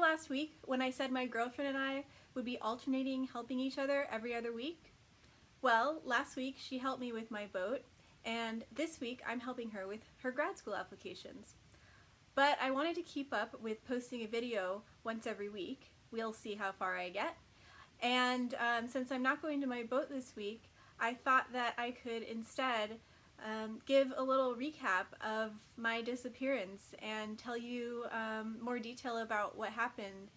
last week when I said my girlfriend and I would be alternating helping each other every other week? Well, last week she helped me with my boat, and this week I'm helping her with her grad school applications. But I wanted to keep up with posting a video once every week. We'll see how far I get. And since I'm not going to my boat this week, I thought that I could instead give a little recap of my disappearance and tell you more detail about what happened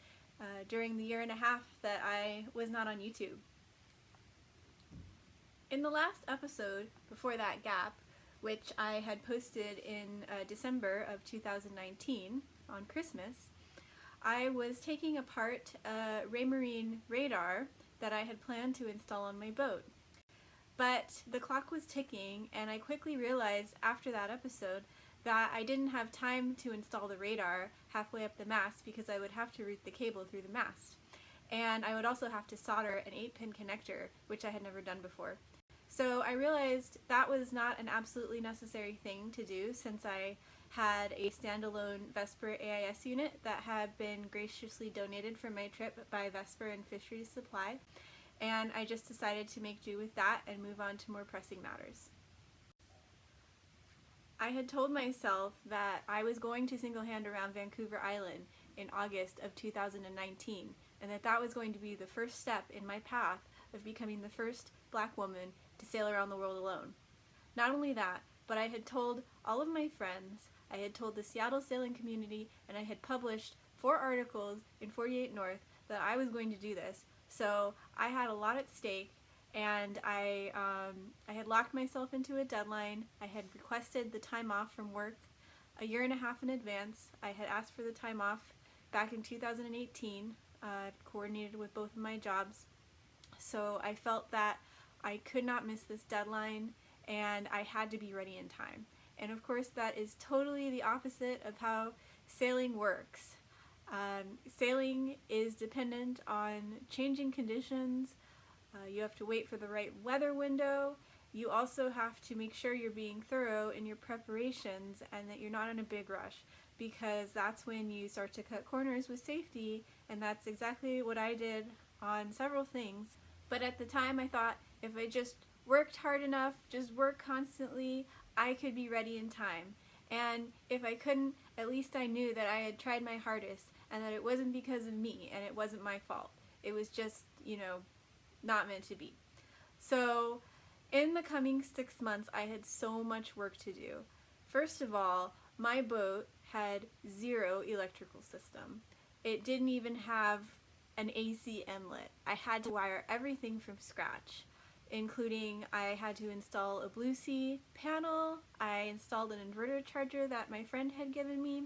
during the year and a half that I was not on YouTube. In the last episode before that gap, which I had posted in December of 2019 on Christmas, I was taking apart a Raymarine radar that I had planned to install on my boat. But the clock was ticking, and I quickly realized after that episode that I didn't have time to install the radar halfway up the mast because I would have to route the cable through the mast. And I would also have to solder an 8-pin connector, which I had never done before. So I realized that was not an absolutely necessary thing to do since I had a standalone Vesper AIS unit that had been graciously donated for my trip by Vesper and Fisheries Supply. And I just decided to make do with that and move on to more pressing matters. I had told myself that I was going to single-hand around Vancouver Island in August of 2019, and that was going to be the first step in my path of becoming the first Black woman to sail around the world alone. Not only that, but I had told all of my friends, I had told the Seattle sailing community, and I had published 4 articles in 48 North that I was going to do this. So I had a lot at stake, and I had locked myself into a deadline. I had requested the time off from work a year and a half in advance. I had asked for the time off back in 2018, coordinated with both of my jobs. So I felt that I could not miss this deadline, and I had to be ready in time. And of course that is totally the opposite of how sailing works. Sailing is dependent on changing conditions. You have to wait for the right weather window. You also have to make sure you're being thorough in your preparations and that you're not in a big rush, because that's when you start to cut corners with safety, and that's exactly what I did on several things. But at the time I thought if I just worked hard enough, just worked constantly, I could be ready in time. And if I couldn't, at least I knew that I had tried my hardest and that it wasn't because of me and it wasn't my fault. It was just, not meant to be. So in the coming 6 months, I had so much work to do. First of all, my boat had 0 electrical system. It didn't even have an AC inlet. I had to wire everything from scratch, including I had to install a Blue Sea panel. I installed an inverter charger that my friend had given me.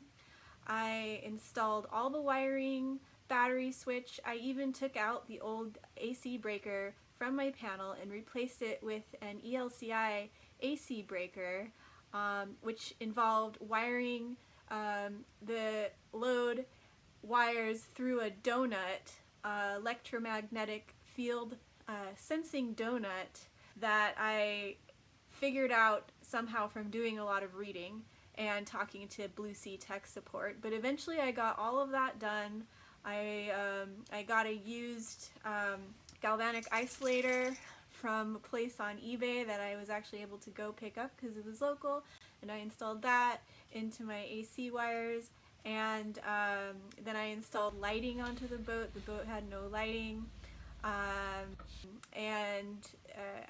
I installed all the wiring, battery switch. I even took out the old AC breaker from my panel and replaced it with an ELCI AC breaker, which involved wiring the load wires through a donut, electromagnetic field sensing donut that I figured out somehow from doing a lot of reading and talking to Blue Sea tech support. But eventually I got all of that done. I got a used galvanic isolator from a place on eBay that I was actually able to go pick up because it was local, and I installed that into my AC wires. And then I installed lighting onto the boat. The boat had no lighting. And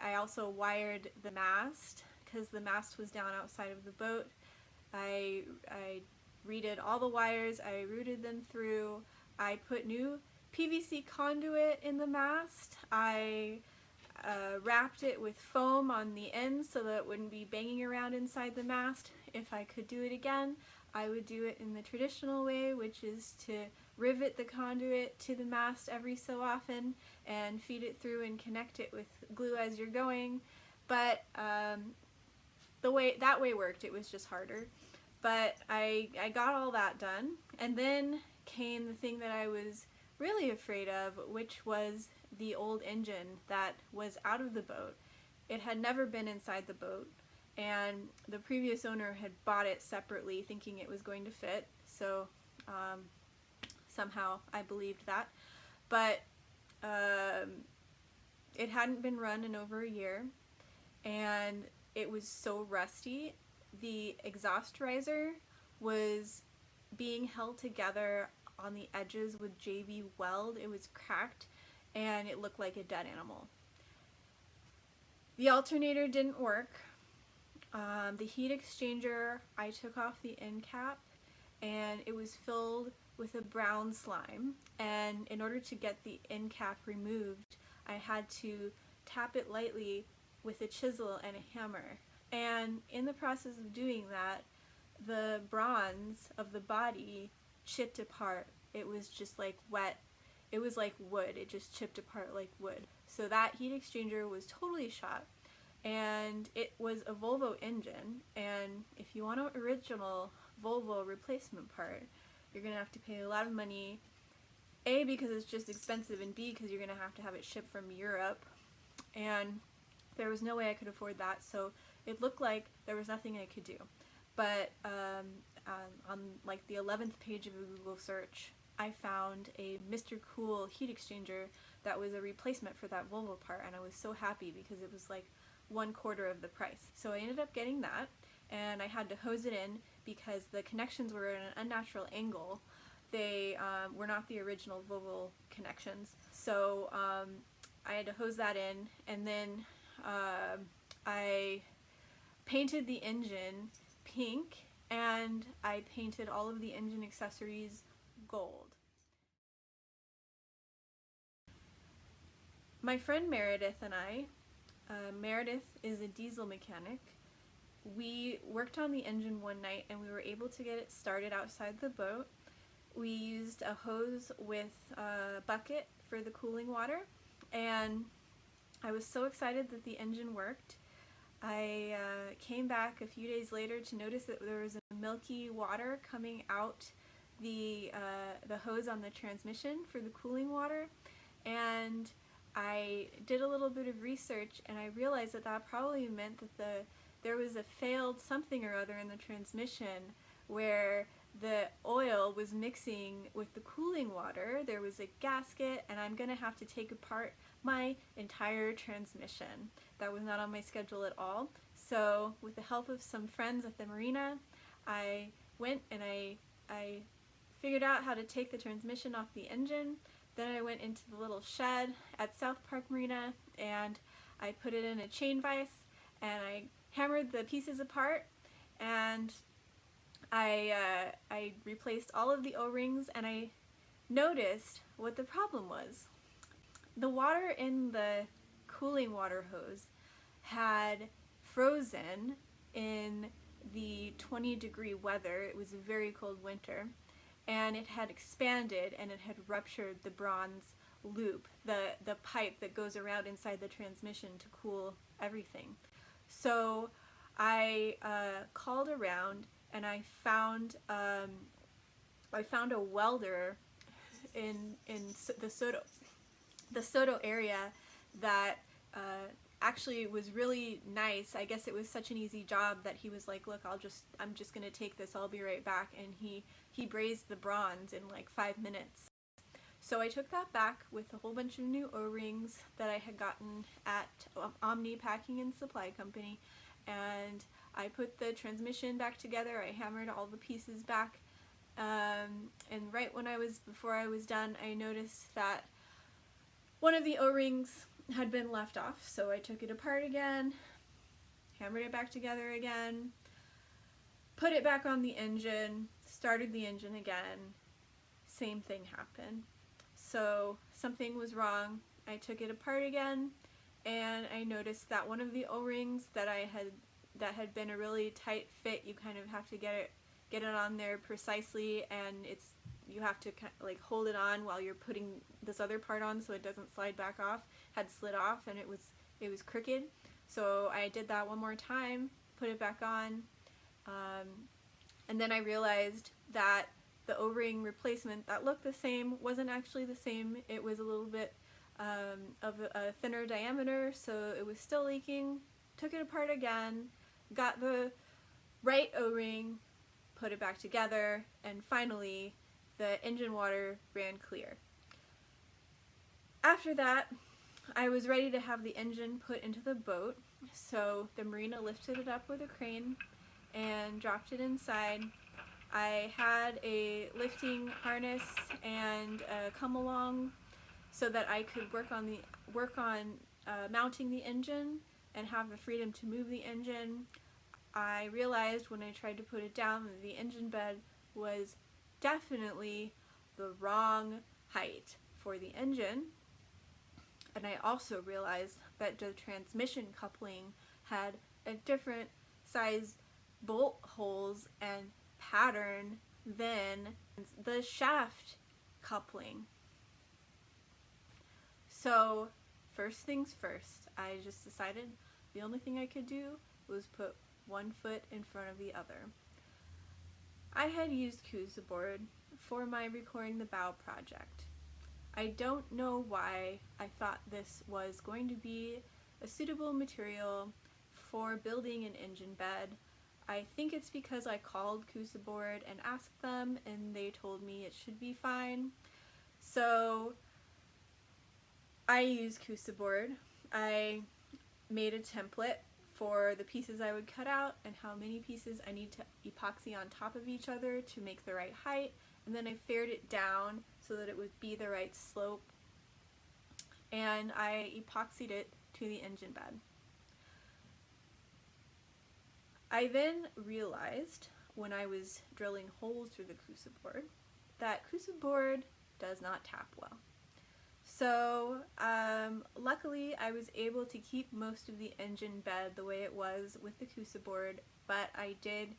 I also wired the mast because the mast was down outside of the boat. I redid all the wires. I routed them through. I put new PVC conduit in the mast. I wrapped it with foam on the ends so that it wouldn't be banging around inside the mast. If I could do it again, I would do it in the traditional way, which is to rivet the conduit to the mast every so often and feed it through and connect it with glue as you're going. But that way worked. It was just harder. But I got all that done, and then came the thing that I was really afraid of, which was the old engine that was out of the boat. It had never been inside the boat, and the previous owner had bought it separately thinking it was going to fit. So Somehow I believed that. But it hadn't been run in over a year, and it was so rusty. The exhaust riser was being held together on the edges with JB weld. It was cracked, and it looked like a dead animal. The alternator didn't work. The heat exchanger, I took off the end cap, and it was filled with a brown slime, and in order to get the end cap removed, I had to tap it lightly with a chisel and a hammer. And in the process of doing that, the bronze of the body chipped apart. It was just like wet. It was like wood. It just chipped apart like wood. So that heat exchanger was totally shot. And it was a Volvo engine, and if you want an original Volvo replacement part, you're going to have to pay a lot of money, A, because it's just expensive, and B, because you're going to have it shipped from Europe, and there was no way I could afford that, so it looked like there was nothing I could do. But on like the 11th page of a Google search, I found a Mr. Cool heat exchanger that was a replacement for that Volvo part, and I was so happy because it was like 1/4 of the price. So I ended up getting that, and I had to hose it in because the connections were at an unnatural angle. They were not the original Volvo connections. So I had to hose that in, and then I painted the engine pink, and I painted all of the engine accessories gold. My friend Meredith and I, Meredith is a diesel mechanic. We worked on the engine one night, and we were able to get it started outside the boat. We used a hose with a bucket for the cooling water, and I was so excited that the engine worked. I came back a few days later to notice that there was a milky water coming out the hose on the transmission for the cooling water, and I did a little bit of research, and I realized that that probably meant that there was a failed something or other in the transmission where the oil was mixing with the cooling water. There was a gasket, and I'm going to have to take apart my entire transmission. That was not on my schedule at all. So with the help of some friends at the marina, I went and I figured out how to take the transmission off the engine. Then I went into the little shed at South Park Marina, and I put it in a chain vise, and I hammered the pieces apart, and I replaced all of the O-rings, and I noticed what the problem was. The water in the cooling water hose had frozen in the 20-degree weather. It was a very cold winter, and it had expanded, and it had ruptured the bronze loop, the pipe that goes around inside the transmission to cool everything. So I called around, and I found a welder in the Soto area that actually was really nice. I guess it was such an easy job that he was like, look, I'm just gonna take this, I'll be right back, and he brazed the bronze in like 5 minutes. So I took that back with a whole bunch of new O-rings that I had gotten at Omni Packing and Supply Company, and I put the transmission back together. I hammered all the pieces back, and right before I was done, I noticed that one of the O-rings had been left off, so I took it apart again, hammered it back together again, put it back on the engine, started the engine again. Same thing happened. So something was wrong. I took it apart again, and I noticed that one of the O-rings that had been a really tight fit, you kind of have to get it on there precisely, and you have to kind of like hold it on while you're putting this other part on so it doesn't slide back off, had slid off, and it was crooked. So I did that one more time, put it back on, and then I realized that the O-ring replacement that looked the same wasn't actually the same. It was a little bit of a thinner diameter, so it was still leaking. Took it apart again, got the right O-ring, put it back together, and finally the engine water ran clear. After that, I was ready to have the engine put into the boat, so the marina lifted it up with a crane and dropped it inside. I had a lifting harness and a come along so that I could work on mounting the engine and have the freedom to move the engine. I realized when I tried to put it down that the engine bed was definitely the wrong height for the engine. And I also realized that the transmission coupling had a different size bolt holes and pattern than the shaft coupling. So first things first, I just decided the only thing I could do was put one foot in front of the other. I had used Cove board for my Recording the Bow project. I don't know why I thought this was going to be a suitable material for building an engine bed. I think it's because I called Cove board and asked them, and they told me it should be fine. So I used Cove board. I made a template for the pieces I would cut out and how many pieces I need to epoxy on top of each other to make the right height, and then I faired it down so that it would be the right slope, and I epoxied it to the engine bed. I then realized when I was drilling holes through the Cove board that Cove board does not tap well. So luckily I was able to keep most of the engine bed the way it was with the Cove board, but I did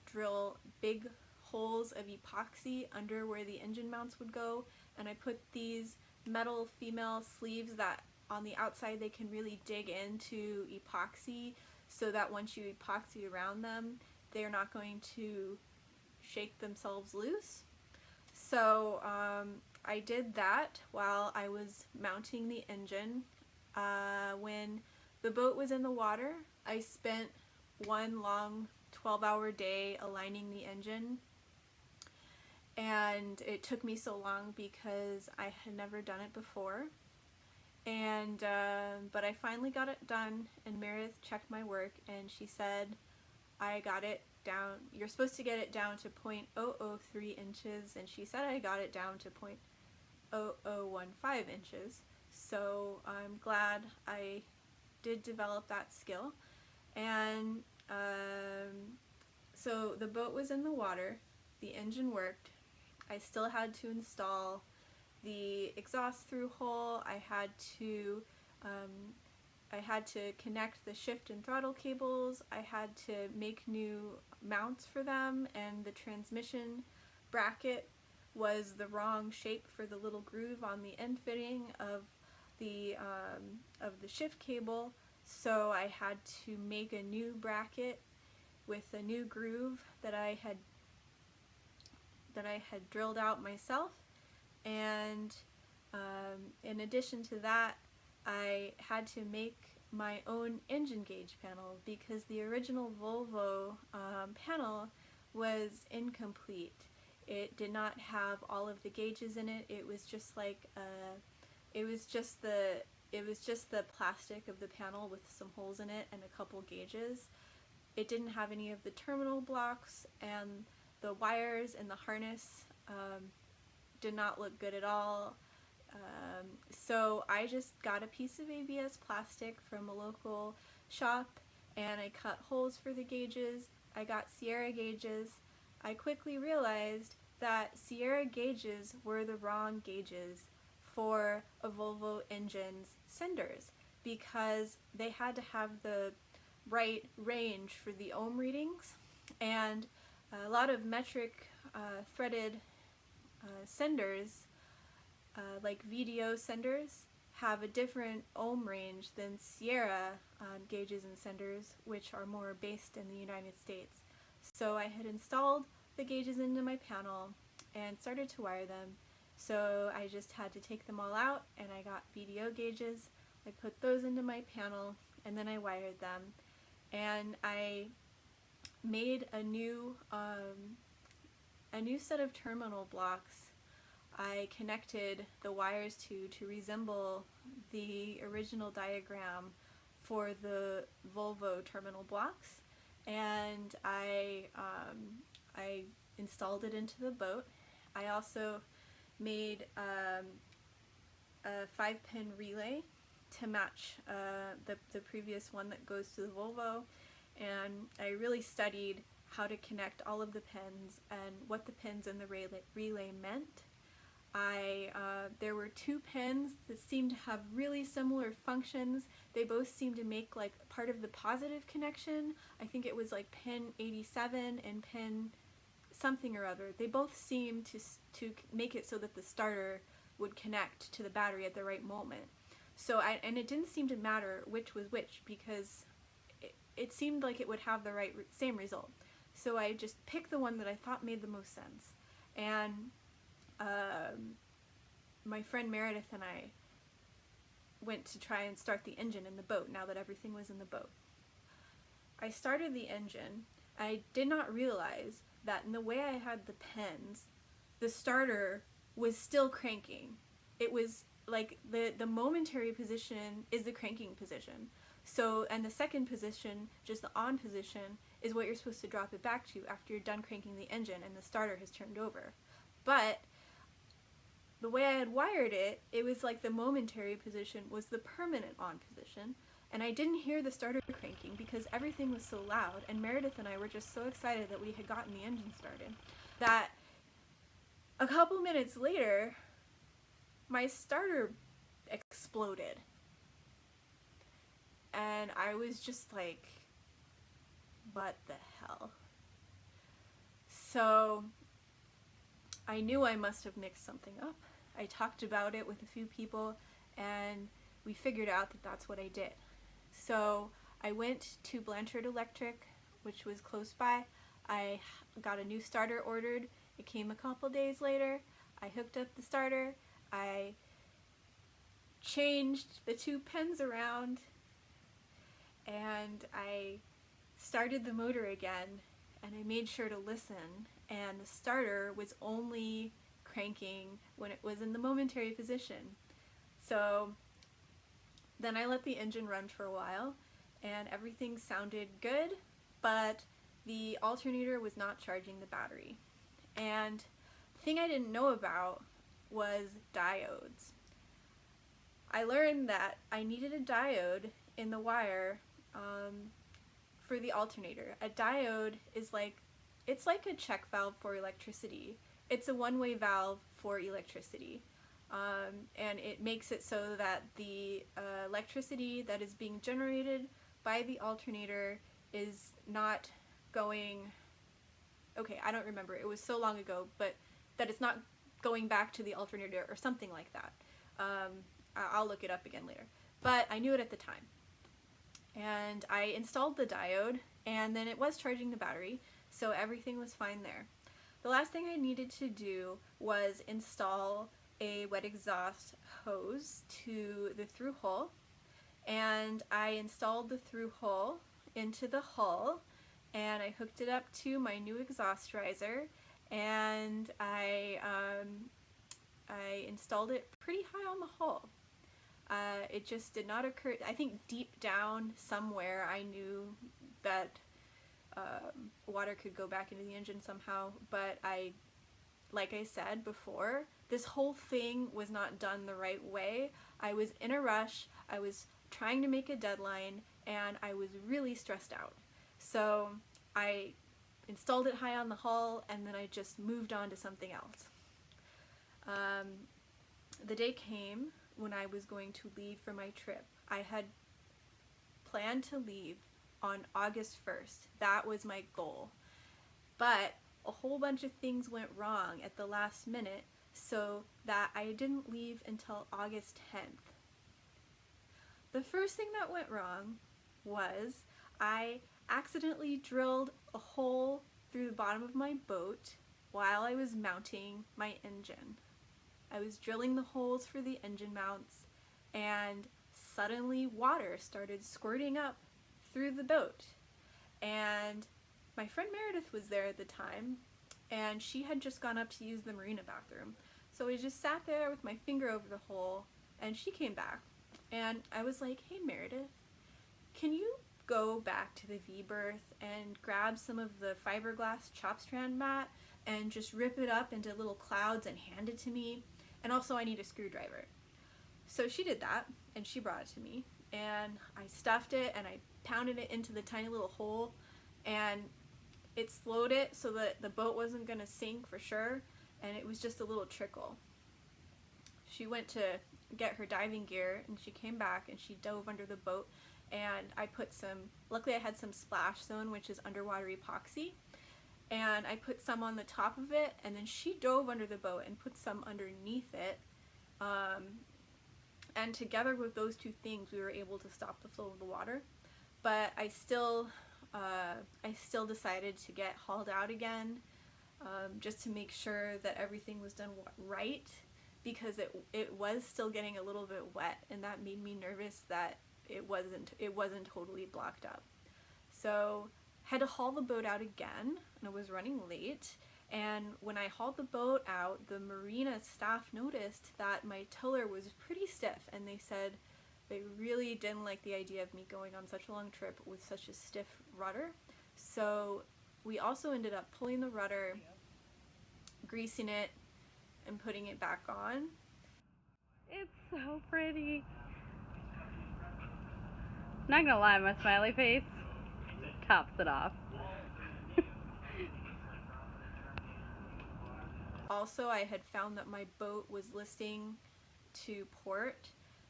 drill big holes of epoxy under where the engine mounts would go, and I put these metal female sleeves that on the outside they can really dig into epoxy, so that once you epoxy around them they're not going to shake themselves loose. So I did that while I was mounting the engine. When the boat was in the water, I spent one long 12-hour day aligning the engine, and it took me so long because I had never done it before. And but I finally got it done, and Meredith checked my work and she said, I got it down, you're supposed to get it down to 0.003 inches, and she said I got it down to 0.0015 inches. So I'm glad I did develop that skill. And so the boat was in the water, the engine worked, I still had to install the exhaust through hole, I had to connect the shift and throttle cables, I had to make new mounts for them, and the transmission bracket was the wrong shape for the little groove on the end fitting of the shift cable, so I had to make a new bracket with a new groove that I had drilled out myself. And in addition to that, I had to make my own engine gauge panel because the original Volvo panel was incomplete. It did not have all of the gauges in it. It was just like it was just the plastic of the panel with some holes in it and a couple gauges. It didn't have any of the terminal blocks, and the wires and the harness did not look good at all. So I just got a piece of ABS plastic from a local shop, and I cut holes for the gauges. I got Sierra gauges. I quickly realized that Sierra gauges were the wrong gauges for a Volvo engine's senders because they had to have the right range for the ohm readings, and a lot of metric threaded senders like VDO senders have a different ohm range than Sierra gauges and senders, which are more based in the United States. So I had installed the gauges into my panel and started to wire them. So I just had to take them all out, and I got VDO gauges. I put those into my panel, and then I wired them. And I made a new a new set of terminal blocks I connected the wires to resemble the original diagram for the Volvo terminal blocks, and I installed it into the boat. I also made a 5-pin relay to match the previous one that goes to the Volvo, and I really studied how to connect all of the pins and what the pins in the relay meant. There were 2 pins that seemed to have really similar functions. They both seemed to make like part of the positive connection. I think it was like pin 87 and pin something or other. They both seemed to make it so that the starter would connect to the battery at the right moment. So and it didn't seem to matter which was which, because it seemed like it would have the same result. So I just picked the one that I thought made the most sense. And my friend Meredith and I went to try and start the engine in the boat now that everything was in the boat. I started the engine. I did not realize that in the way I had the pins, the starter was still cranking. It was like the momentary position is the cranking position. So, and the second position, just the on position, is what you're supposed to drop it back to after you're done cranking the engine and the starter has turned over. But the way I had wired it, it was like the momentary position was the permanent on position, and I didn't hear the starter cranking because everything was so loud, and Meredith and I were just so excited that we had gotten the engine started that a couple minutes later, my starter exploded. And I was just like, what the hell? So I knew I must have mixed something up. I talked about it with a few people, and we figured out that that's what I did. So I went to Blanchard Electric, which was close by. I got a new starter ordered. It came a couple days later. I hooked up the starter. I changed the 2 pins around, and I started the motor again, and I made sure to listen, and the starter was only cranking when it was in the momentary position. So then I let the engine run for a while, and everything sounded good, but the alternator was not charging the battery. And the thing I didn't know about was diodes. I learned that I needed a diode in the wire for the alternator. A diode is it's like a check valve for electricity. It's a one-way valve for electricity. And it makes it so that the electricity that is being generated by the alternator is not going, okay, I don't remember, it was so long ago, but that it's not going back to the alternator or something like that. I'll look it up again later. But I knew it at the time. And I installed the diode, and then it was charging the battery, so everything was fine there. The last thing I needed to do was install a wet exhaust hose to the through hole, and I installed the through hole into the hull, and I hooked it up to my new exhaust riser, and I installed it pretty high on the hull. It just did not occur. I think deep down somewhere I knew that water could go back into the engine somehow, but like I said before, this whole thing was not done the right way. I was in a rush, I was trying to make a deadline, and I was really stressed out. So I installed it high on the hull, and then I just moved on to something else. The day came when I was going to leave for my trip. I had planned to leave on August 1st. That was my goal. But a whole bunch of things went wrong at the last minute, so that I didn't leave until August 10th. The first thing that went wrong was I accidentally drilled a hole through the bottom of my boat while I was mounting my engine. I was drilling the holes for the engine mounts, and suddenly water started squirting up through the boat. And my friend Meredith was there at the time, and she had just gone up to use the marina bathroom. So I just sat there with my finger over the hole, and she came back. And I was like, hey Meredith, can you go back to the V-berth and grab some of the fiberglass chop strand mat and just rip it up into little clouds and hand it to me? And also I need a screwdriver. So she did that, and she brought it to me, and I stuffed it and I pounded it into the tiny little hole, and it slowed it so that the boat wasn't going to sink for sure, and it was just a little trickle. She went to get her diving gear, and she came back and she dove under the boat, and I put some, luckily I had some splash zone, which is underwater epoxy, and I put some on the top of it, and then she dove under the boat and put some underneath it, and together with those two things we were able to stop the flow of the water. But I still decided to get hauled out again, just to make sure that everything was done right, because it was still getting a little bit wet, and that made me nervous that it wasn't totally blocked up. So had to haul the boat out again, and I was running late. And when I hauled the boat out, the marina staff noticed that my tiller was pretty stiff, and they said they really didn't like the idea of me going on such a long trip with such a stiff rudder. So we also ended up pulling the rudder, greasing it, and putting it back on. It's so pretty. Not gonna lie, my smiley face tops it off. Also, I had found that my boat was listing to port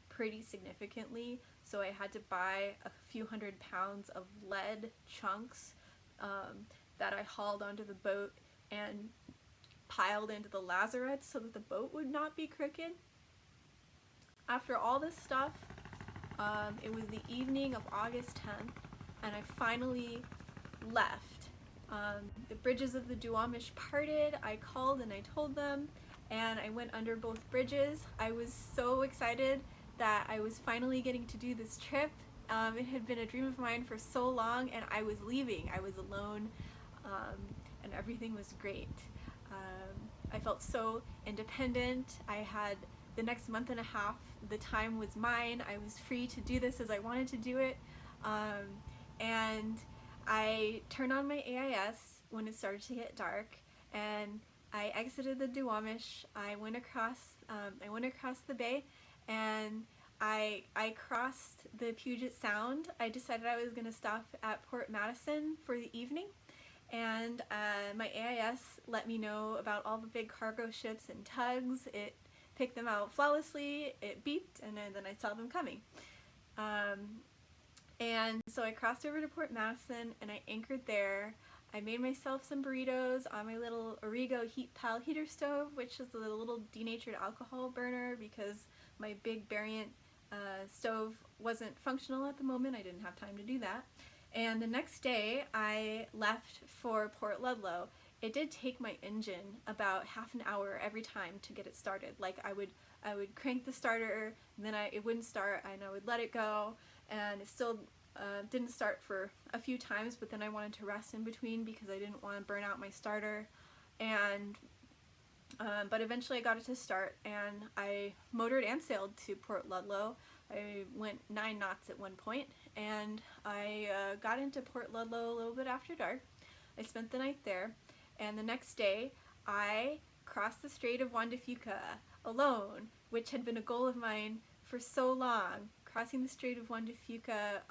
pretty significantly, so I had to buy a few hundred pounds of lead chunks that I hauled onto the boat and piled into the lazarette so that the boat would not be crooked. After all this stuff, it was the evening of August 10th, and I finally left. The bridges of the Duwamish parted. I called and I told them, and I went under both bridges. I was so excited that I was finally getting to do this trip. It had been a dream of mine for so long, and I was leaving. I was alone, and everything was great. I felt so independent. I had the next month and a half, the time was mine. I was free to do this as I wanted to do it. And I turned on my AIS when it started to get dark, and I exited the Duwamish. I went across the bay, and I crossed the Puget Sound. I decided I was going to stop at Port Madison for the evening, and my AIS let me know about all the big cargo ships and tugs. It picked them out flawlessly, it beeped, and then I saw them coming. And so I crossed over to Port Madison, and I anchored there. I made myself some burritos on my little Origo heat pile heater stove, which is a little denatured alcohol burner because my big Variant stove wasn't functional at the moment. I didn't have time to do that. And the next day I left for Port Ludlow. It did take my engine about half an hour every time to get it started. Like I would crank the starter, and then it wouldn't start, and I would let it go, and it still didn't start for a few times, but then I wanted to rest in between because I didn't want to burn out my starter. And but eventually I got it to start, and I motored and sailed to Port Ludlow. I went 9 knots at one point, and I got into Port Ludlow a little bit after dark. I spent the night there, and the next day I crossed the Strait of Juan de Fuca alone, which had been a goal of mine for so long. Crossing the Strait of Juan de Fuca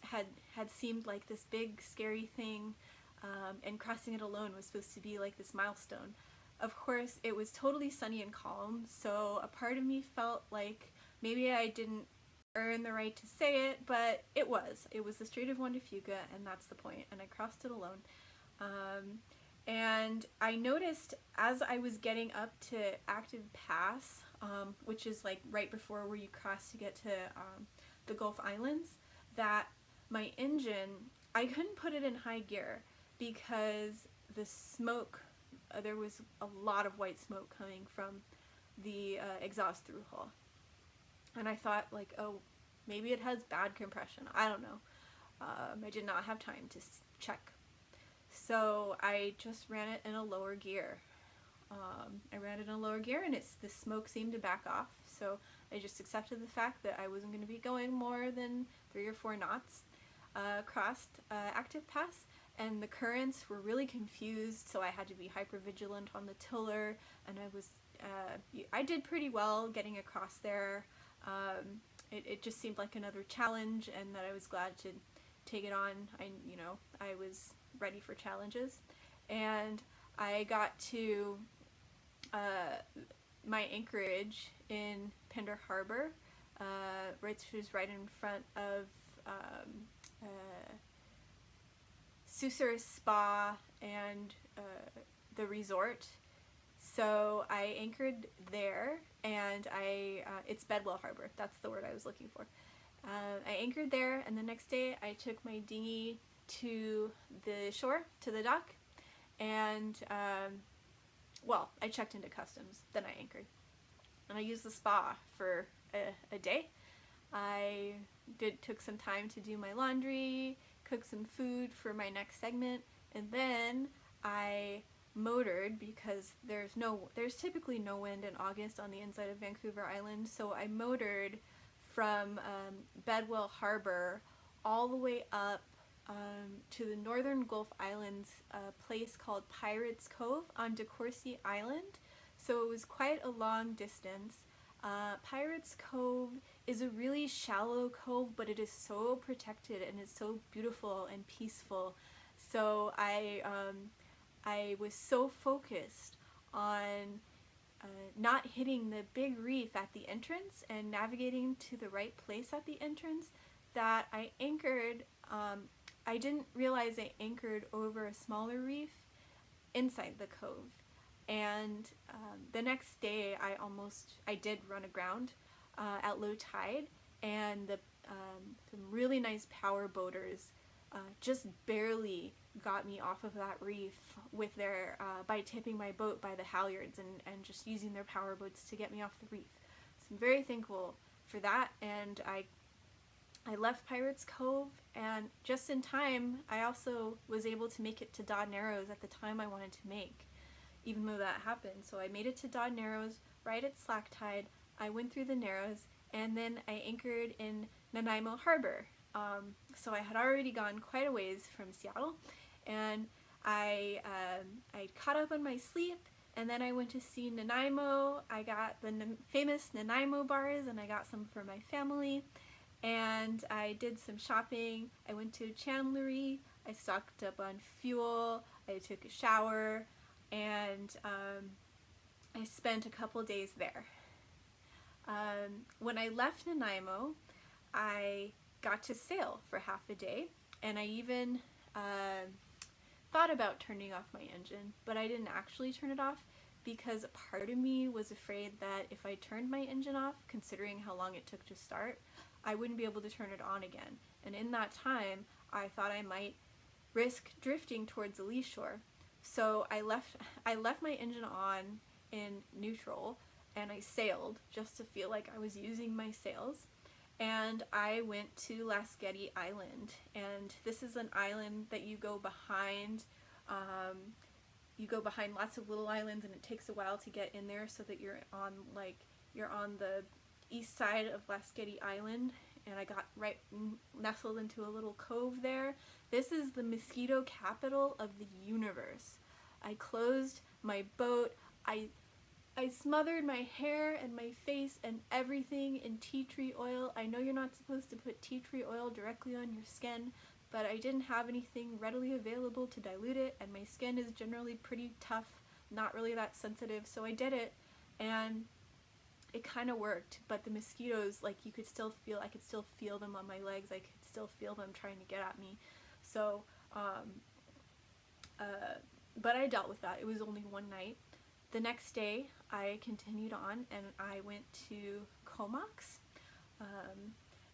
had seemed like this big scary thing, and crossing it alone was supposed to be like this milestone. Of course, it was totally sunny and calm, so a part of me felt like maybe I didn't earn the right to say it, but it was the Strait of Juan de Fuca, and that's the point, and I crossed it alone. And I noticed as I was getting up to Active Pass, which is like right before where you cross to get to the Gulf Islands, that my engine, I couldn't put it in high gear because the smoke, there was a lot of white smoke coming from the exhaust through hole. And I thought like, oh, maybe it has bad compression. I don't know. I did not have time to check. So I just ran it in a lower gear. I ran it in a lower gear, and the smoke seemed to back off. So I just accepted the fact that I wasn't going to be going more than 3 or 4 knots across active pass, and the currents were really confused. So I had to be hyper vigilant on the tiller, and I did pretty well getting across there. It just seemed like another challenge, and that I was glad to take it on. I was ready for challenges, and I got to my anchorage in Pender Harbor, which was right in front of Susur Spa and the resort. So I anchored there, and it's Bedwell Harbor, that's the word I was looking for. I anchored there, and the next day I took my dinghy to the shore, to the dock, and I checked into customs, then I anchored. And I used the spa for a day. I took some time to do my laundry, cook some food for my next segment, and then I motored, because there's typically no wind in August on the inside of Vancouver Island, so I motored from Bedwell Harbor all the way up to the northern Gulf Islands, a place called Pirates Cove on DeCourcy Island. So it was quite a long distance. Pirates Cove is a really shallow cove, but it is so protected and it's so beautiful and peaceful. So I was so focused on not hitting the big reef at the entrance and navigating to the right place at the entrance that I anchored. I didn't realize I anchored over a smaller reef inside the cove. And the next day I did run aground at low tide, and some really nice power boaters just barely got me off of that reef with their by tipping my boat by the halyards and just using their power boats to get me off the reef. So I'm very thankful for that, and I left Pirates Cove, and just in time I also was able to make it to Dodd Narrows at the time I wanted to make, even though that happened. So I made it to Dodd Narrows right at slack tide. I went through the Narrows, and then I anchored in Nanaimo Harbor. So I had already gone quite a ways from Seattle, and I caught up on my sleep, and then I went to see Nanaimo. I got the famous Nanaimo bars, and I got some for my family, and I did some shopping. I went to a chandlery, I stocked up on fuel, I took a shower, and I spent a couple days there. When I left Nanaimo, I got to sail for half a day, and I even thought about turning off my engine, but I didn't actually turn it off because a part of me was afraid that if I turned my engine off, considering how long it took to start, I wouldn't be able to turn it on again. And in that time, I thought I might risk drifting towards the lee shore. So I left my engine on in neutral, and I sailed just to feel like I was using my sails. And I went to Lasqueti Island, and this is an island that you go behind. You go behind lots of little islands, and it takes a while to get in there, so that you're on the east side of Lasqueti Island. And I got right nestled into a little cove there. This is the mosquito capital of the universe. I closed my boat. I smothered my hair and my face and everything in tea tree oil. I know you're not supposed to put tea tree oil directly on your skin, but I didn't have anything readily available to dilute it, and my skin is generally pretty tough, not really that sensitive, so I did it, and it kind of worked. But the mosquitoes, I could still feel them on my legs. I could still feel them trying to get at me. So, but I dealt with that. It was only one night. The next day, I continued on, and I went to Comox.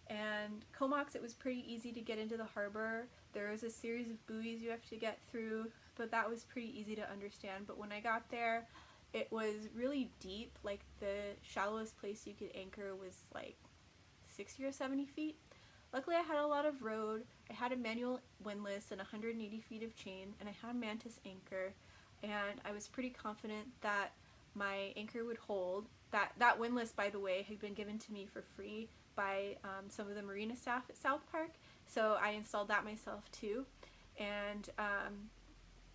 And Comox, it was pretty easy to get into the harbor. There was a series of buoys you have to get through, but that was pretty easy to understand. But when I got there, it was really deep. The shallowest place you could anchor was 60 or 70 feet. Luckily, I had a lot of road. I had a manual windlass and 180 feet of chain, and I had a mantis anchor, and I was pretty confident that my anchor would hold. That windlass, by the way, had been given to me for free by some of the marina staff at South Park, so I installed that myself too, and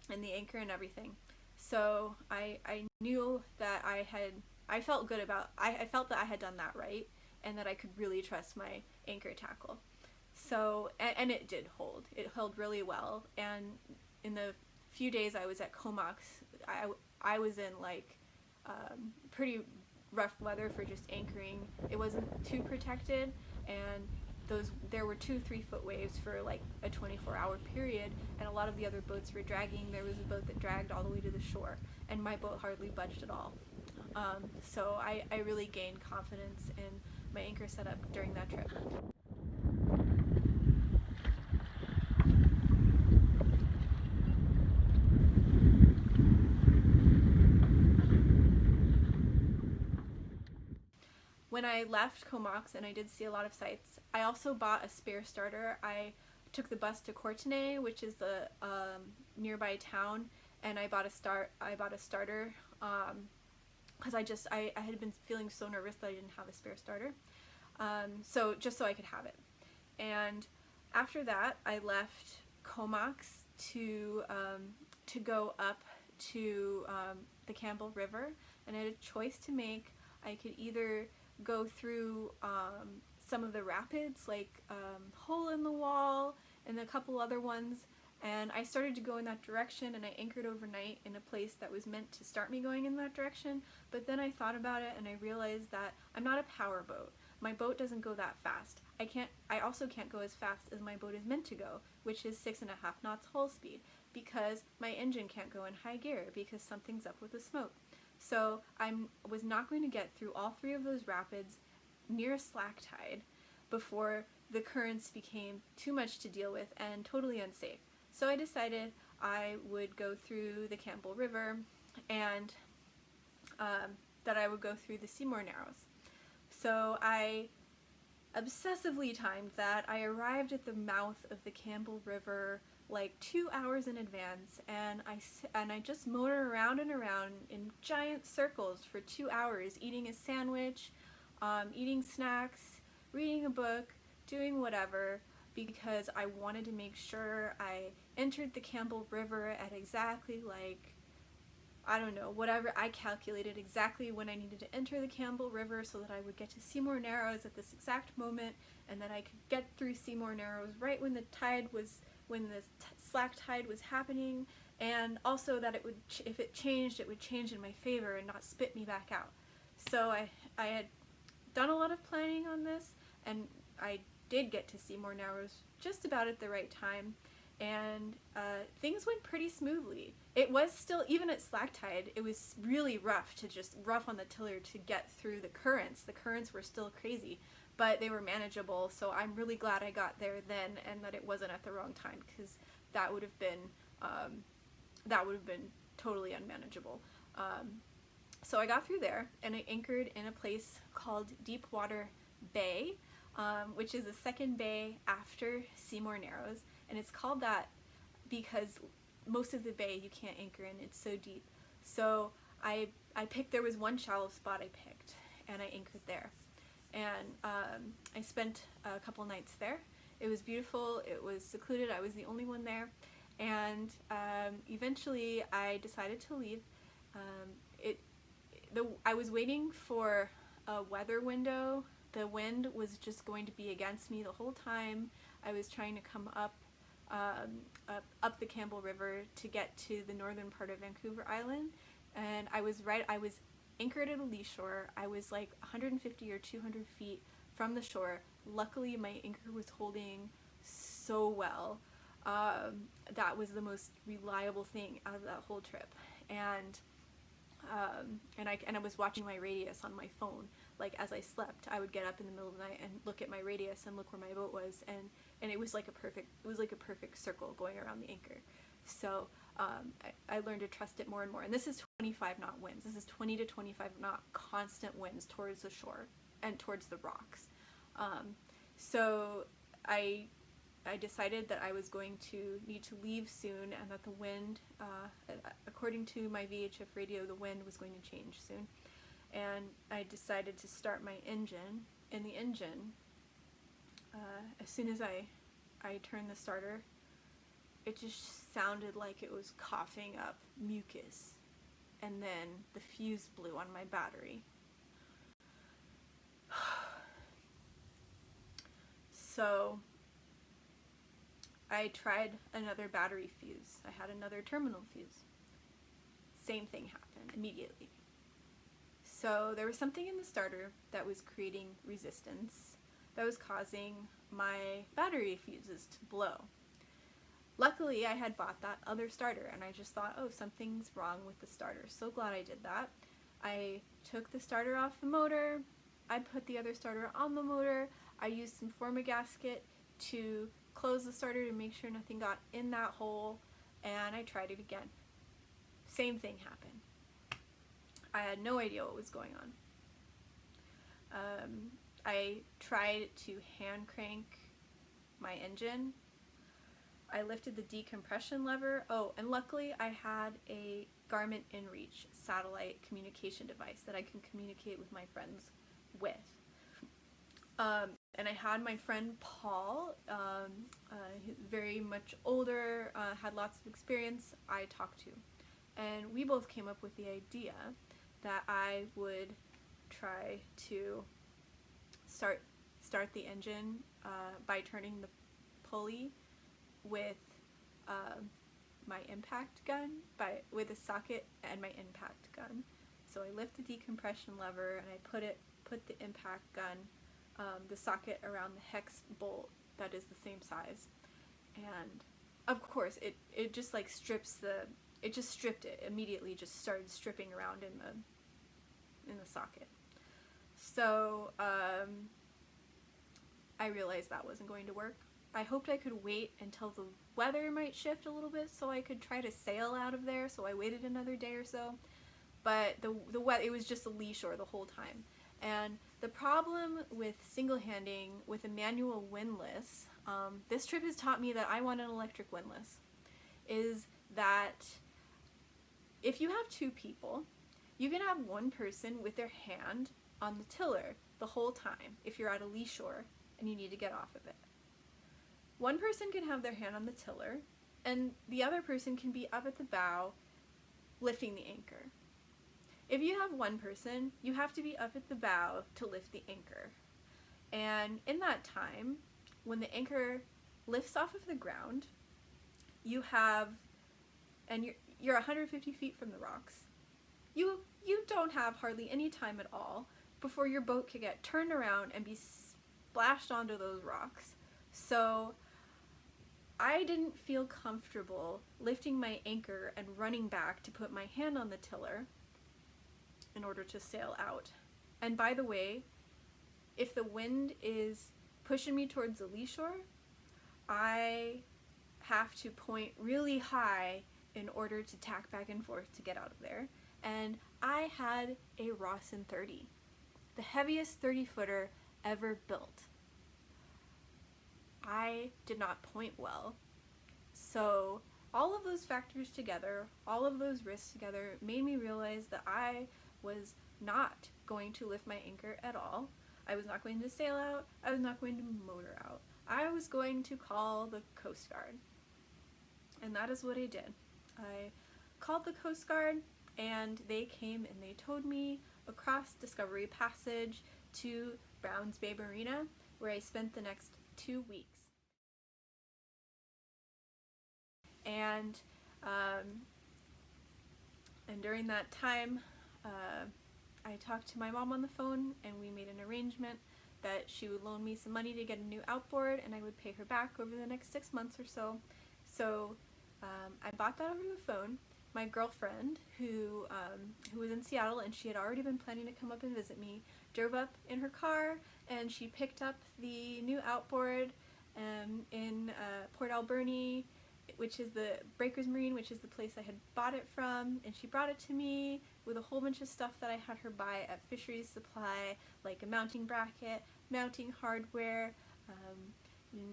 the anchor and everything. So I knew that I felt good about, I felt that I had done that right, and that I could really trust my anchor tackle. So, and it did hold. It held really well, and in the few days I was at Comox, I was in like pretty rough weather for just anchoring. It wasn't too protected, and there were 2 3-foot waves for like a 24-hour period, and a lot of the other boats were dragging. There was a boat that dragged all the way to the shore, and my boat hardly budged at all. So I really gained confidence in my anchor setup during that trip. When I left Comox and I did see a lot of sights, I also bought a spare starter. I took the bus to Courtenay, which is the nearby town, and I bought a starter because I had been feeling so nervous that I didn't have a spare starter. So just so I could have it. And after that, I left Comox to go up to the Campbell River, and I had a choice to make. I could either go through some of the rapids, like Hole in the Wall and a couple other ones, and I started to go in that direction, and I anchored overnight in a place that was meant to start me going in that direction. But then I thought about it, and I realized that I'm not a power boat. My boat doesn't go that fast. I also can't go as fast as my boat is meant to go, which is 6.5 knots hull speed, because my engine can't go in high gear because something's up with the smoke. So I was not going to get through all 3 of those rapids near slack tide before the currents became too much to deal with and totally unsafe. So I decided I would go through the Campbell River, and that I would go through the Seymour Narrows. So I obsessively timed that. I arrived at the mouth of the Campbell River like 2 hours in advance, and I just motored around and around in giant circles for 2 hours, eating a sandwich, eating snacks, reading a book, doing whatever, because I wanted to make sure I entered the Campbell River at exactly like, I don't know, whatever. I calculated exactly when I needed to enter the Campbell River so that I would get to Seymour Narrows at this exact moment, and that I could get through Seymour Narrows right when the slack tide was happening, and also that it would, if it changed, it would change in my favor and not spit me back out. So I had done a lot of planning on this, and I did get to Seymour Narrows just about at the right time, and things went pretty smoothly. It was still, even at slack tide, it was really rough on the tiller to get through the currents. The currents were still crazy, but they were manageable, so I'm really glad I got there then, and that it wasn't at the wrong time, because that would have been totally unmanageable. So I got through there, and I anchored in a place called Deepwater Bay, which is the second bay after Seymour Narrows, and it's called that because most of the bay you can't anchor in, it's so deep. So there was one shallow spot I picked, and I anchored there. And I spent a couple nights there. It was beautiful, it was secluded, I was the only one there, and eventually I decided to leave. I was waiting for a weather window. The wind was just going to be against me the whole time. I was trying to come up the Campbell River to get to the northern part of Vancouver Island, and I was anchored at a lee shore. I was like 150 or 200 feet from the shore. Luckily, my anchor was holding so well. That was the most reliable thing out of that whole trip. And I was watching my radius on my phone. Like as I slept, I would get up in the middle of the night and look at my radius and look where my boat was, and it was like a perfect circle going around the anchor. So I learned to trust it more and more. And this is 25 knot winds. This is 20 to 25 knot constant winds towards the shore and towards the rocks. So I decided that I was going to need to leave soon, and that the wind, according to my VHF radio, the wind was going to change soon. And I decided to start my engine. And the engine, as soon as I turned the starter, it just sounded like it was coughing up mucus. And then the fuse blew on my battery. So I tried another battery fuse. I had another terminal fuse. Same thing happened immediately. So there was something in the starter that was creating resistance that was causing my battery fuses to blow. Luckily, I had bought that other starter, and I just thought, oh, something's wrong with the starter. So glad I did that. I took the starter off the motor. I put the other starter on the motor. I used some Formagasket to close the starter to make sure nothing got in that hole, and I tried it again. Same thing happened. I had no idea what was going on. I tried to hand crank my engine. I lifted the decompression lever. Oh, and luckily I had a Garmin InReach satellite communication device that I can communicate with my friends with. And I had my friend Paul, he's very much older, had lots of experience, I talked to. And we both came up with the idea that I would try to start the engine by turning the pulley with my impact gun, with a socket and my impact gun. So I lift the decompression lever and I put the impact gun, the socket around the hex bolt that is the same size, and of course it just like stripped it immediately. Just started stripping around in the socket. So I realized that wasn't going to work. I hoped I could wait until the weather might shift a little bit so I could try to sail out of there, so I waited another day or so. But it was just a lee shore the whole time. And the problem with single-handing with a manual windlass, this trip has taught me that I want an electric windlass, is that if you have two people, you can have one person with their hand on the tiller the whole time if you're at a lee shore and you need to get off of it. One person can have their hand on the tiller, and the other person can be up at the bow lifting the anchor. If you have one person, you have to be up at the bow to lift the anchor. And in that time, when the anchor lifts off of the ground, you're 150 feet from the rocks. You don't have hardly any time at all before your boat could get turned around and be splashed onto those rocks. So I didn't feel comfortable lifting my anchor and running back to put my hand on the tiller in order to sail out. And by the way, if the wind is pushing me towards the lee shore, I have to point really high in order to tack back and forth to get out of there. And I had a Rawson 30, the heaviest 30-footer ever built. I did not point well. So all of those factors together, all of those risks together, made me realize that I was not going to lift my anchor at all. I was not going to sail out. I was not going to motor out. I was going to call the Coast Guard. And that is what I did. I called the Coast Guard, and they came and they towed me across Discovery Passage to Browns Bay Marina, where I spent the next 2 weeks. And during that time, I talked to my mom on the phone, and we made an arrangement that she would loan me some money to get a new outboard, and I would pay her back over the next 6 months or so. So I bought that over the phone. My girlfriend, who was in Seattle, and she had already been planning to come up and visit me, drove up in her car, and she picked up the new outboard in Port Alberni, which is the Breakers Marine, which is the place I had bought it from, and she brought it to me with a whole bunch of stuff that I had her buy at Fisheries Supply, like a mounting bracket, mounting hardware,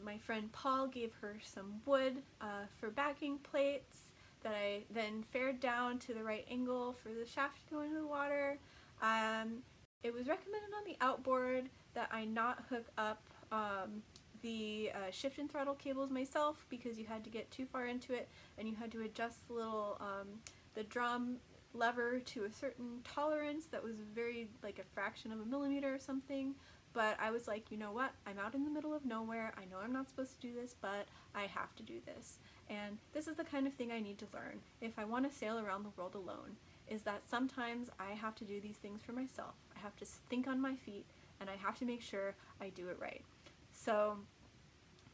my friend Paul gave her some wood for backing plates that I then fared down to the right angle for the shaft to go into the water. It was recommended on the outboard that I not hook up the shift and throttle cables myself, because you had to get too far into it and you had to adjust the little the drum lever to a certain tolerance that was very, like, a fraction of a millimeter or something. But I was like, you know what, I'm out in the middle of nowhere, I know I'm not supposed to do this, but I have to do this. And this is the kind of thing I need to learn if I want to sail around the world alone, is that sometimes I have to do these things for myself. I have to think on my feet, and I have to make sure I do it right. So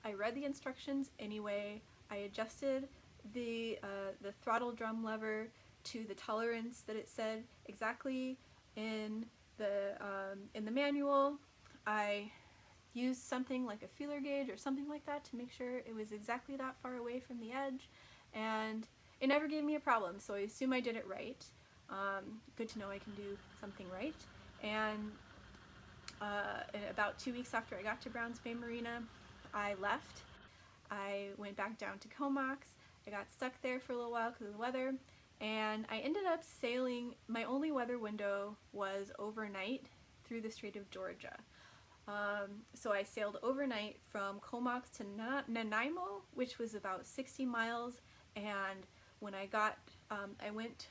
I read the instructions anyway. I adjusted the throttle drum lever to the tolerance that it said exactly in the manual. I used something like a feeler gauge or something like that to make sure it was exactly that far away from the edge, and it never gave me a problem, so I assume I did it right. Good to know I can do something right. And about 2 weeks after I got to Browns Bay Marina, I left. I went back down to Comox. I got stuck there for a little while because of the weather, and I ended up sailing. My only weather window was overnight through the Strait of Georgia. So I sailed overnight from Comox to Nanaimo, which was about 60 miles, and when I got, I went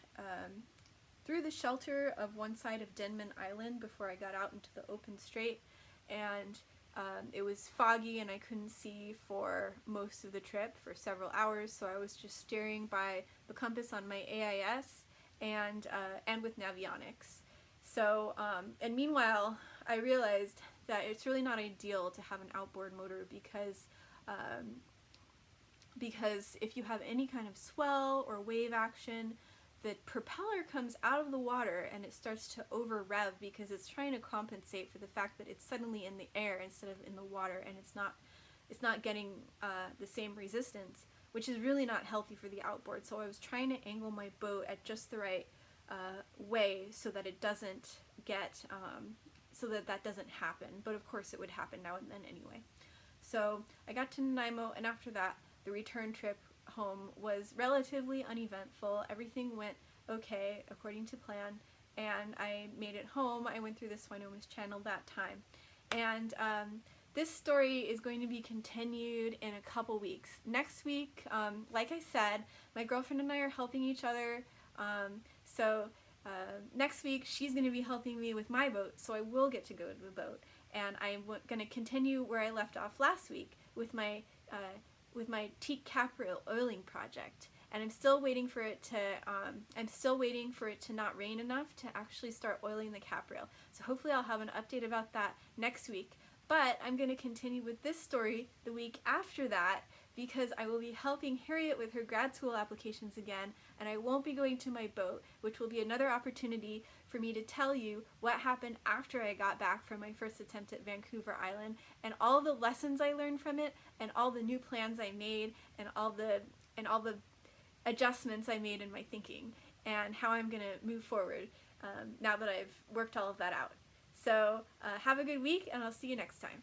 through the shelter of one side of Denman Island before I got out into the open strait, and it was foggy and I couldn't see for most of the trip for several hours, so I was just steering by the compass on my AIS and with Navionics. So, and meanwhile, I realized that it's really not ideal to have an outboard motor because if you have any kind of swell or wave action, the propeller comes out of the water and it starts to over rev because it's trying to compensate for the fact that it's suddenly in the air instead of in the water, and it's not getting the same resistance, which is really not healthy for the outboard. So I was trying to angle my boat at just the right way so that it doesn't get so that doesn't happen, but of course it would happen now and then anyway. So I got to Nanaimo, and after that the return trip home was relatively uneventful. Everything went okay according to plan, and I made it home. I went through the Swinomish Channel that time, and this story is going to be continued in a couple weeks. Next week, like I said, my girlfriend and I are helping each other, so next week she's going to be helping me with my boat, so I will get to go to the boat, and I'm going to continue where I left off last week with my teak capriole oiling project, and I'm still waiting for it to not rain enough to actually start oiling the capriole. So hopefully I'll have an update about that next week. But I'm going to continue with this story the week after that, because I will be helping Harriet with her grad school applications again, and I won't be going to my boat, which will be another opportunity for me to tell you what happened after I got back from my first attempt at Vancouver Island, and all the lessons I learned from it, and all the new plans I made, and all the adjustments I made in my thinking, and how I'm going to move forward now that I've worked all of that out. So have a good week, and I'll see you next time.